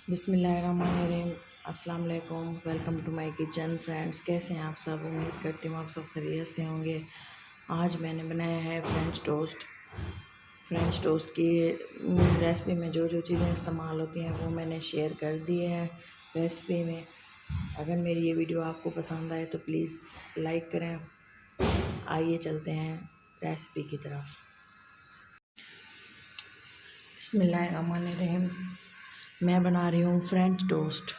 बिस्मिल्लाहिर्रहमानिर्रहीम। अस्सलाम वालेकुम। Welcome to my kitchen. Friends, कैसे हैं आप सब? उम्मीद करती हूँ आप सब खैरियत से होंगे। आज मैंने बनाया है फ्रेंच टोस्ट। फ्रेंच टोस्ट की रेसिपी में जो जो चीज़ें इस्तेमाल होती हैं वो मैंने शेयर कर दी है रेसिपी में। अगर मेरी ये वीडियो आपको पसंद आए तो प्लीज़ लाइक करें। आइए चलते हैं रेसिपी की तरफ। बिस्मिल्लाहिर्रहमानिर्रहीम। मैं बना रही हूँ फ्रेंच टोस्ट।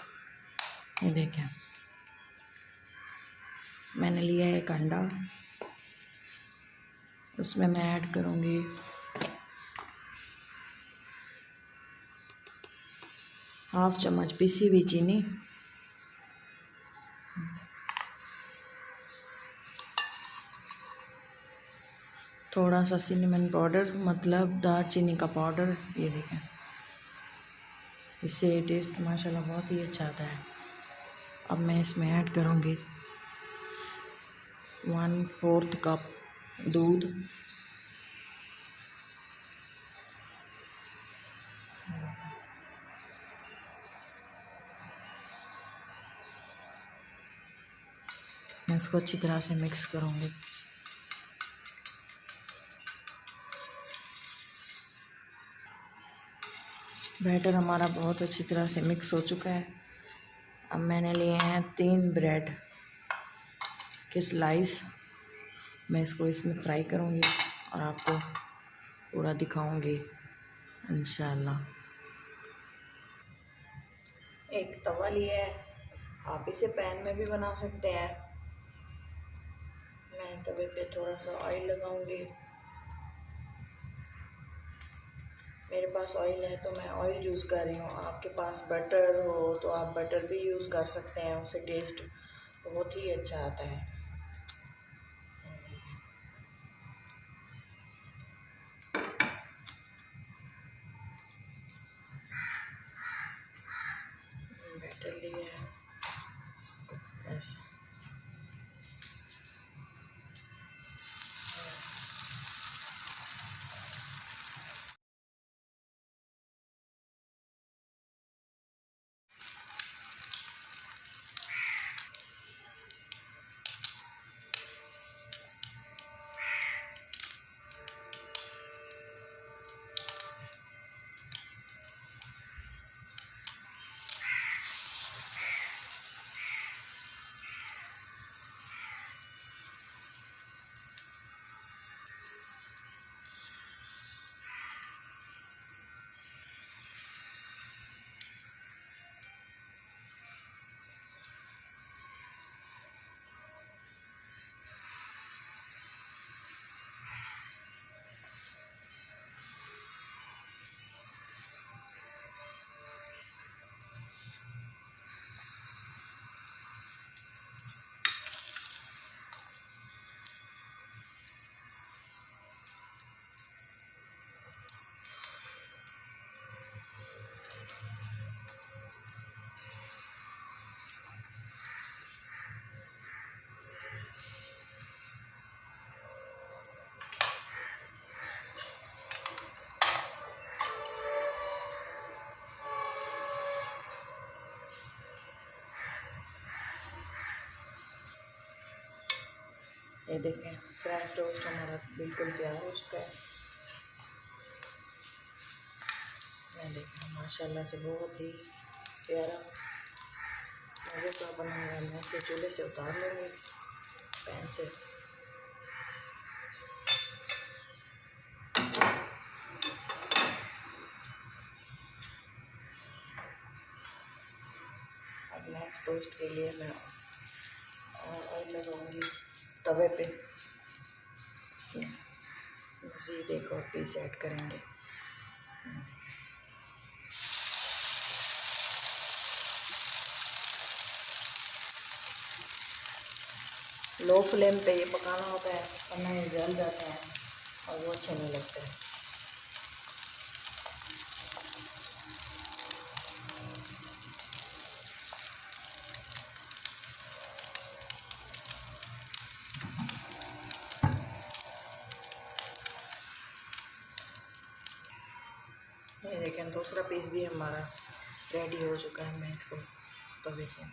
ये देखें, मैंने लिया है एक अंडा। उसमें मैं ऐड करूँगी हाफ चम्मच पिसी हुई चीनी, थोड़ा सा सिनेमन पाउडर मतलब दालचीनी का पाउडर। ये देखें, इससे टेस्ट माशाल्लाह बहुत ही अच्छा आता है। अब मैं इसमें ऐड करूँगी 1/4 कप दूध। मैं इसको अच्छी तरह से मिक्स करूँगी। बैटर हमारा बहुत अच्छी तरह से मिक्स हो चुका है। अब मैंने लिए हैं 3 ब्रेड के स्लाइस। मैं इसको इसमें फ्राई करूँगी और आपको पूरा दिखाऊँगी इंशाल्लाह। एक तवा लिया है, आप इसे पैन में भी बना सकते हैं। मैं तवे पे थोड़ा सा ऑयल लगाऊंगी। मेरे पास ऑयल है तो मैं ऑयल यूज़ कर रही हूँ। आपके पास बटर हो तो आप बटर भी यूज़ कर सकते हैं, उससे टेस्ट बहुत ही अच्छा आता है। बैटर लिया है ऐसे। ये देखें, फ्रेंच टोस्ट हमारा बिल्कुल तैयार हो चुका है। मैं देखें माशाल्लाह से बहुत ही प्यारा मज़े का बना हुआ है। मैं इसे चूल्हे से उतार लूँगी पैन से। अब नेक्स्ट टोस्ट के लिए मैं ऑयल लगाऊँगी तवे पे। इसमें मज़ीद एक और पीस ऐड करेंगे। लो फ्लेम पे ये पकाना होता है वरना ये जल जाते हैं और वो अच्छे नहीं लगते हैं। ये देखें, दूसरा पीस भी हमारा रेडी हो चुका है। मैं इसको तवे से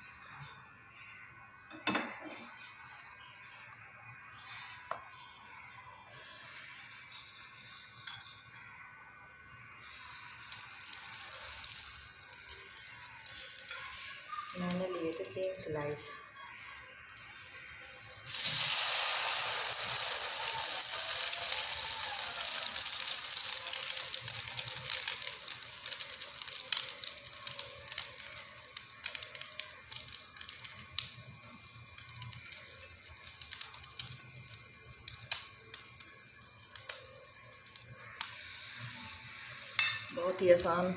मैंने लिए थे 3 स्लाइस। बहुत ही आसान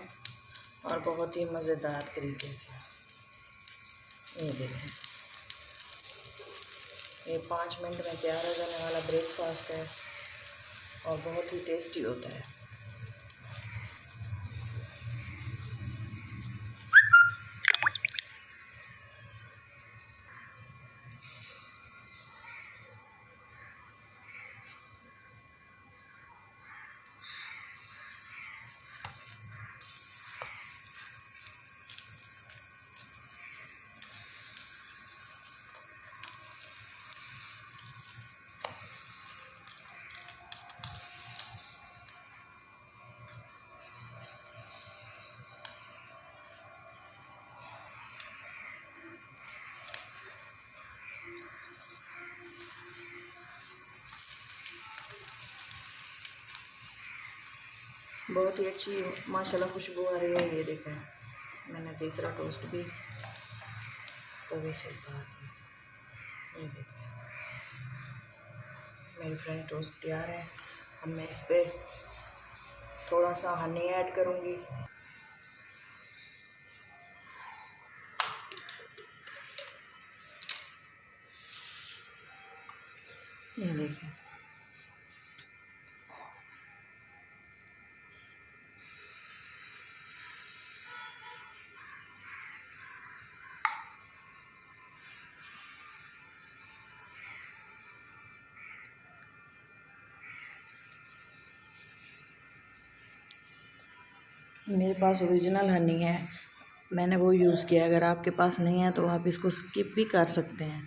और बहुत ही मज़ेदार तरीके से। ये देखें, ये 5 मिनट में तैयार हो जाने वाला ब्रेकफास्ट है और बहुत ही टेस्टी होता है। बहुत ही अच्छी माशाल्लाह खुशबू आ रही है। ये देखें, मैंने तीसरा टोस्ट भी तवे से उतार दिया। ये देखें, मेरी फ्रेंच टोस्ट तैयार है। अब मैं इस पर थोड़ा सा हनी ऐड करूँगी। ये देखें, मेरे पास ओरिजिनल हनी है, मैंने वो यूज़ किया। अगर आपके पास नहीं है तो आप इसको स्किप भी कर सकते हैं।